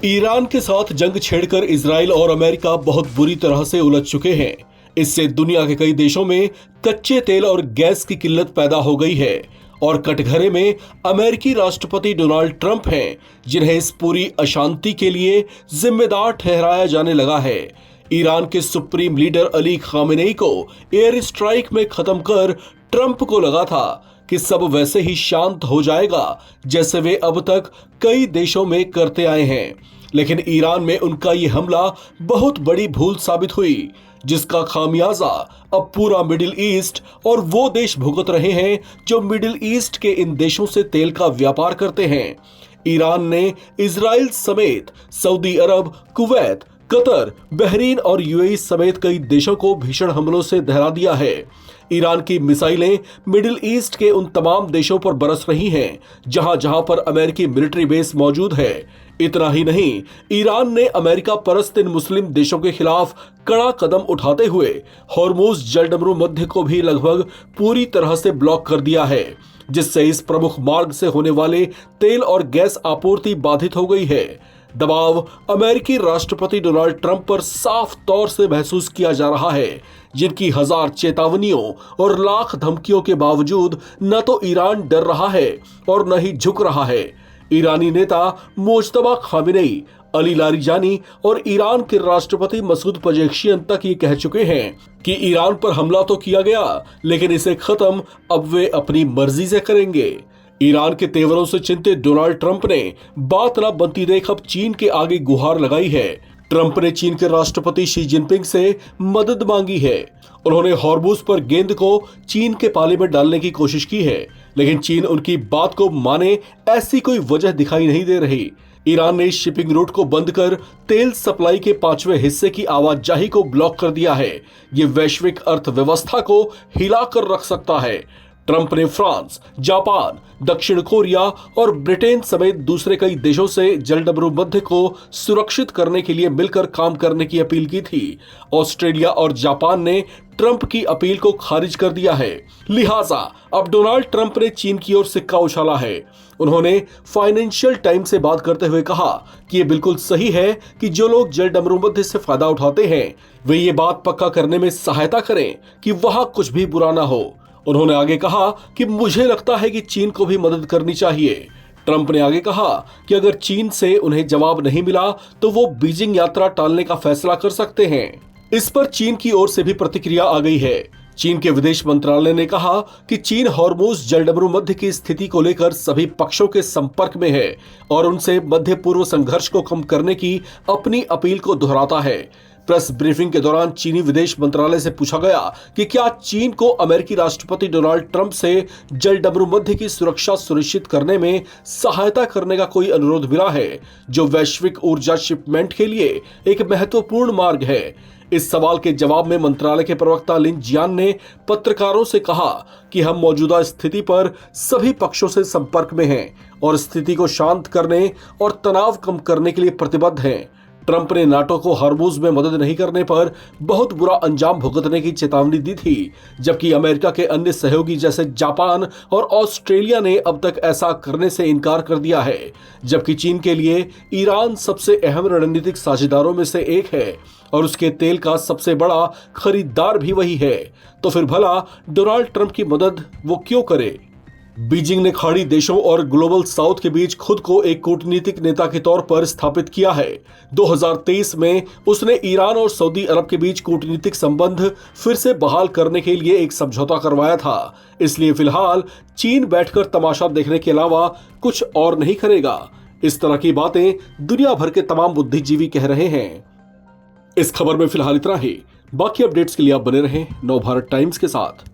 Iran के साथ जंग छेड़कर इजराइल और अमेरिका बहुत बुरी तरह से उलझ चुके हैं। इससे दुनिया के कई देशों में कच्चे तेल और गैस की किल्लत पैदा हो गई है और कटघरे में अमेरिकी राष्ट्रपति डोनाल्ड ट्रंप हैं, जिन्हें इस पूरी अशांति के लिए जिम्मेदार ठहराया जाने लगा है। ईरान के सुप्रीम लीडर अली खामेनेई को एयर स्ट्राइक में खत्म कर ट्रंप को लगा था कि सब वैसे ही शांत हो जाएगा जैसे वे अब तक कई देशों में करते आए हैं, लेकिन ईरान में उनका ये हमला बहुत बड़ी भूल साबित हुई, जिसका खामियाजा अब पूरा मिडिल ईस्ट और वो देश भुगत रहे हैं जो मिडिल ईस्ट के इन देशों से तेल का व्यापार करते हैं। ईरान ने इजराइल समेत सऊदी अरब, कुवैत, कतर, बहरीन और यूएई समेत कई देशों को भीषण हमलों से दहरा दिया है। ईरान की मिसाइलें मिडिल ईस्ट के उन तमाम देशों पर बरस रही हैं जहां जहां पर अमेरिकी मिलिट्री बेस मौजूद है। इतना ही नहीं, ईरान ने अमेरिका परस्त इन मुस्लिम देशों के खिलाफ कड़ा कदम उठाते हुए हॉर्मुज जलडमरू मध्य को भी लगभग पूरी तरह से ब्लॉक कर दिया है, जिससे इस प्रमुख मार्ग से होने वाले तेल और गैस आपूर्ति बाधित हो गई है। दबाव अमेरिकी राष्ट्रपति डोनाल्ड ट्रंप पर साफ तौर से महसूस किया जा रहा है, जिनकी हजार चेतावनियों और लाख धमकियों के बावजूद न तो ईरान डर रहा है और न ही झुक रहा है। ईरानी नेता मुज्तबा खामेनेई, अली लारिजानी और ईरान के राष्ट्रपति मसूद पजेश्कियान तक ये कह चुके हैं कि ईरान पर हमला तो किया गया, लेकिन इसे खत्म अब वे अपनी मर्जी से करेंगे। ईरान के तेवरों से चिंतित डोनाल्ड ट्रंप ने बात न बनती देख अब चीन के आगे गुहार लगाई है। ट्रंप ने चीन के राष्ट्रपति शी जिनपिंग से मदद मांगी है। उन्होंने हॉर्मुज पर गेंद को चीन के पाले में डालने की कोशिश की है, लेकिन चीन उनकी बात को माने ऐसी कोई वजह दिखाई नहीं दे रही। ईरान ने शिपिंग रूट को बंद कर तेल सप्लाई के 5वें हिस्से की आवाजाही को ब्लॉक कर दिया है। ये वैश्विक अर्थव्यवस्था को हिला कर रख सकता है। ट्रंप ने फ्रांस, जापान, दक्षिण कोरिया और ब्रिटेन समेत दूसरे कई देशों से जलडमरू मध्य को सुरक्षित करने के लिए मिलकर काम करने की अपील की थी। ऑस्ट्रेलिया और जापान ने ट्रंप की अपील को खारिज कर दिया है। लिहाजा अब डोनाल्ड ट्रंप ने चीन की ओर सिक्का उछाला है। उन्होंने फाइनेंशियल टाइम्स से बात करते हुए कहा कि यह बिल्कुल सही है कि जो लोग जलडमरू मध्य से फायदा उठाते हैं वे ये बात पक्का करने में सहायता करें कि वहां कुछ भी बुरा ना हो। उन्होंने आगे कहा कि मुझे लगता है कि चीन को भी मदद करनी चाहिए। ट्रंप ने आगे कहा कि अगर चीन से उन्हें जवाब नहीं मिला तो वो बीजिंग यात्रा टालने का फैसला कर सकते हैं। इस पर चीन की ओर से भी प्रतिक्रिया आ गई है। चीन के विदेश मंत्रालय ने कहा कि चीन हॉर्मुज जलडमरू मध्य की स्थिति को लेकर सभी पक्षों के संपर्क में है और उनसे मध्य पूर्व संघर्ष को कम करने की अपनी अपील को दोहराता है। प्रेस ब्रीफिंग के दौरान चीनी विदेश मंत्रालय से पूछा गया कि क्या चीन को अमेरिकी राष्ट्रपति डोनाल्ड ट्रंप से जलडमरू मध्य की सुरक्षा सुनिश्चित करने में सहायता करने का कोई अनुरोध मिला है, जो वैश्विक ऊर्जा शिपमेंट के लिए एक महत्वपूर्ण मार्ग है। इस सवाल के जवाब में मंत्रालय के प्रवक्ता लिन जियान ने पत्रकारों से कहा कि हम मौजूदा स्थिति पर सभी पक्षों से संपर्क में हैं और स्थिति को शांत करने और तनाव कम करने के लिए प्रतिबद्ध हैं। ट्रंप ने नाटो को हॉर्मुज में मदद नहीं करने पर बहुत बुरा अंजाम भुगतने की चेतावनी दी थी, जबकि अमेरिका के अन्य सहयोगी जैसे जापान और ऑस्ट्रेलिया ने अब तक ऐसा करने से इनकार कर दिया है। जबकि चीन के लिए ईरान सबसे अहम रणनीतिक साझेदारों में से एक है और उसके तेल का सबसे बड़ा खरीदार भी वही है, तो फिर भला डोनाल्ड ट्रंप की मदद वो क्यों करे? बीजिंग ने खाड़ी देशों और ग्लोबल साउथ के बीच खुद को एक कूटनीतिक नेता के तौर पर स्थापित किया है। 2023 में उसने ईरान और सऊदी अरब के बीच कूटनीतिक संबंध फिर से बहाल करने के लिए एक समझौता करवाया था। इसलिए फिलहाल चीन बैठकर तमाशा देखने के अलावा कुछ और नहीं करेगा। इस तरह की बातें दुनिया भर के तमाम बुद्धिजीवी कह रहे हैं। इस खबर में फिलहाल इतना ही। बाकी अपडेट्स के लिए आप बने रहें नवभारत टाइम्स के साथ।